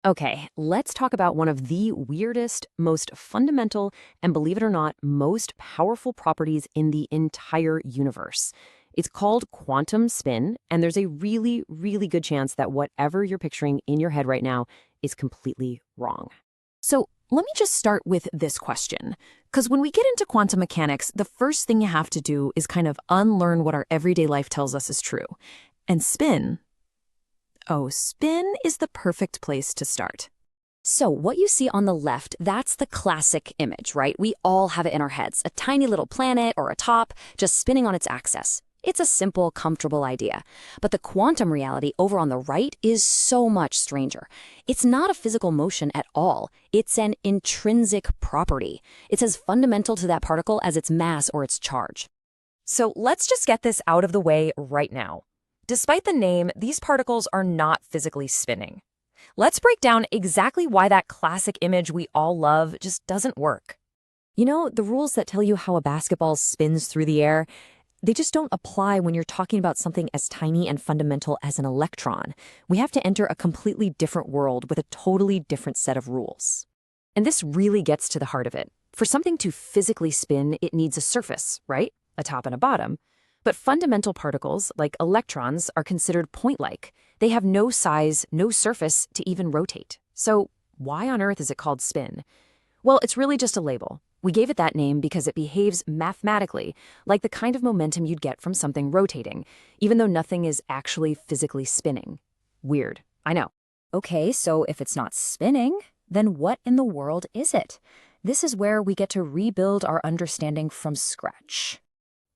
Okay, let's talk about one of the weirdest, most fundamental, and believe it or not, most powerful properties in the entire universe. It's called quantum spin, and there's a really, really good chance that whatever you're picturing in your head right now is completely wrong. So let me just start with this question. Because when we get into quantum mechanics, the first thing you have to do is kind of unlearn what our everyday life tells us is true. And spin is the perfect place to start. So what you see on the left, that's the classic image, right? We all have it in our heads, a tiny little planet or a top just spinning on its axis. It's a simple, comfortable idea. But the quantum reality over on the right is so much stranger. It's not a physical motion at all. It's an intrinsic property. It's as fundamental to that particle as its mass or its charge. So let's just get this out of the way right now. Despite the name, these particles are not physically spinning. Let's break down exactly why that classic image we all love just doesn't work. You know, the rules that tell you how a basketball spins through the air, they just don't apply when you're talking about something as tiny and fundamental as an electron. We have to enter a completely different world with a totally different set of rules. And this really gets to the heart of it. For something to physically spin, it needs a surface, right? A top and a bottom. But fundamental particles, like electrons, are considered point-like. They have no size, no surface to even rotate. So why on earth is it called spin? Well, it's really just a label. We gave it that name because it behaves mathematically like the kind of momentum you'd get from something rotating, even though nothing is actually physically spinning. Weird, I know. Okay, so if it's not spinning, then what in the world is it? This is where we get to rebuild our understanding from scratch.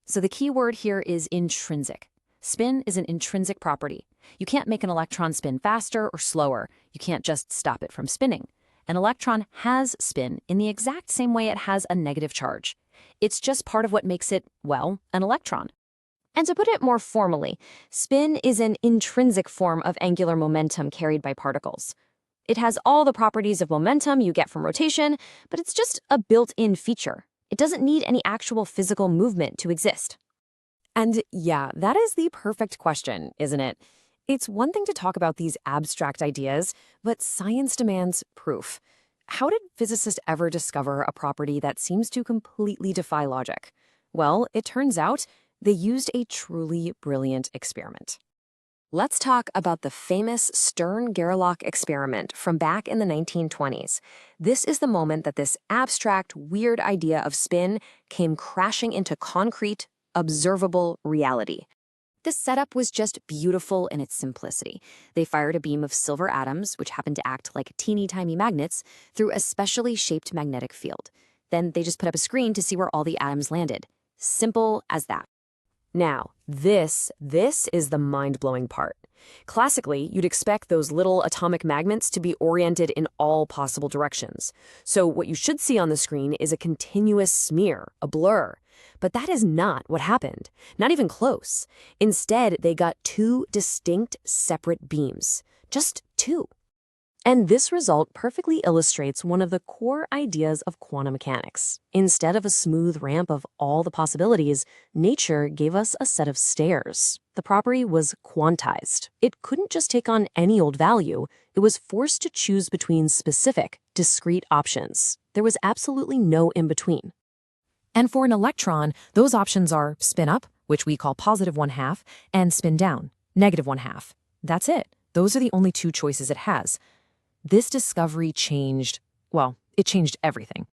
So the key word here is intrinsic. Spin is an intrinsic property. You can't make an electron spin faster or slower. You can't just stop it from spinning. An electron has spin in the exact same way it has a negative charge. It's just part of what makes it, well, an electron. And to put it more formally, spin is an intrinsic form of angular momentum carried by particles. It has all the properties of momentum you get from rotation, but it's just a built-in feature. It doesn't need any actual physical movement to exist. And yeah, that is the perfect question, isn't it? It's one thing to talk about these abstract ideas, but science demands proof. How did physicists ever discover a property that seems to completely defy logic? Well, it turns out they used a truly brilliant experiment. Let's talk about the famous Stern-Gerlach experiment from back in the 1920s. This is the moment that this abstract, weird idea of spin came crashing into concrete, observable reality. The setup was just beautiful in its simplicity. They fired a beam of silver atoms, which happened to act like teeny-tiny magnets, through a specially shaped magnetic field. Then they just put up a screen to see where all the atoms landed. Simple as that. Now, this is the mind-blowing part. Classically, you'd expect those little atomic magnets to be oriented in all possible directions. So what you should see on the screen is a continuous smear, a blur. But that is not what happened. Not even close. Instead, they got two distinct, separate beams. Just two. And this result perfectly illustrates one of the core ideas of quantum mechanics. Instead of a smooth ramp of all the possibilities, nature gave us a set of stairs. The property was quantized. It couldn't just take on any old value. It was forced to choose between specific, discrete options. There was absolutely no in-between. And for an electron, those options are spin up, which we call positive 1/2, and spin down, negative 1/2. That's it. Those are the only two choices it has. This discovery changed everything.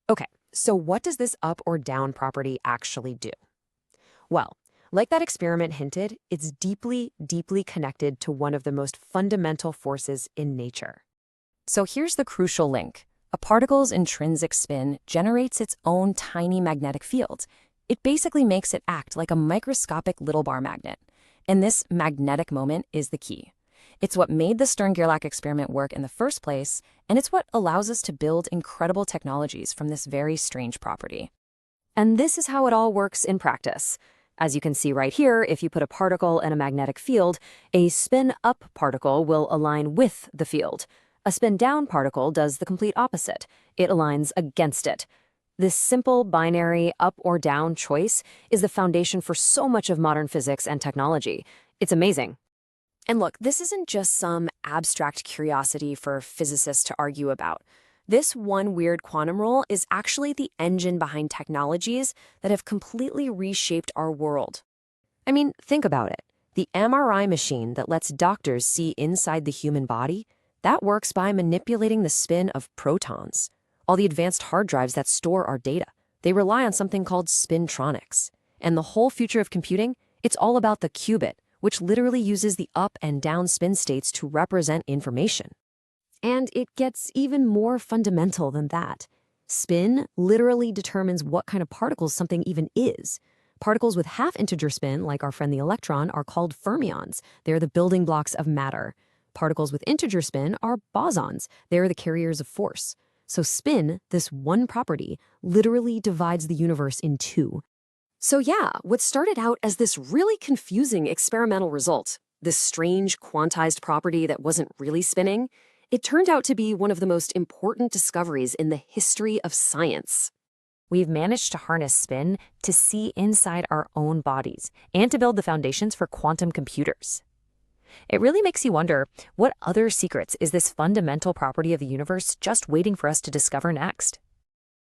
Okay, so what does this up or down property actually do? Well, like that experiment hinted, it's deeply, deeply connected to one of the most fundamental forces in nature. So here's the crucial link. A particle's intrinsic spin generates its own tiny magnetic field. It basically makes it act like a microscopic little bar magnet. And this magnetic moment is the key. It's what made the Stern-Gerlach experiment work in the first place, and it's what allows us to build incredible technologies from this very strange property. And this is how it all works in practice. As you can see right here, if you put a particle in a magnetic field, a spin-up particle will align with the field. A spin-down particle does the complete opposite. It aligns against it. This simple binary up or down choice is the foundation for so much of modern physics and technology. It's amazing. And look, this isn't just some abstract curiosity for physicists to argue about. This one weird quantum rule is actually the engine behind technologies that have completely reshaped our world. I mean, think about it. The MRI machine that lets doctors see inside the human body, that works by manipulating the spin of protons. All the advanced hard drives that store our data, they rely on something called spintronics. And the whole future of computing, it's all about the qubit, which literally uses the up and down spin states to represent information. And it gets even more fundamental than that. Spin literally determines what kind of particles something even is. Particles with half-integer spin, like our friend the electron, are called fermions. They're the building blocks of matter. Particles with integer spin are bosons. They're the carriers of force. So spin, this one property, literally divides the universe in two. So yeah, what started out as this really confusing experimental result, this strange quantized property that wasn't really spinning, it turned out to be one of the most important discoveries in the history of science. We've managed to harness spin to see inside our own bodies and to build the foundations for quantum computers. It really makes you wonder, what other secrets is this fundamental property of the universe just waiting for us to discover next?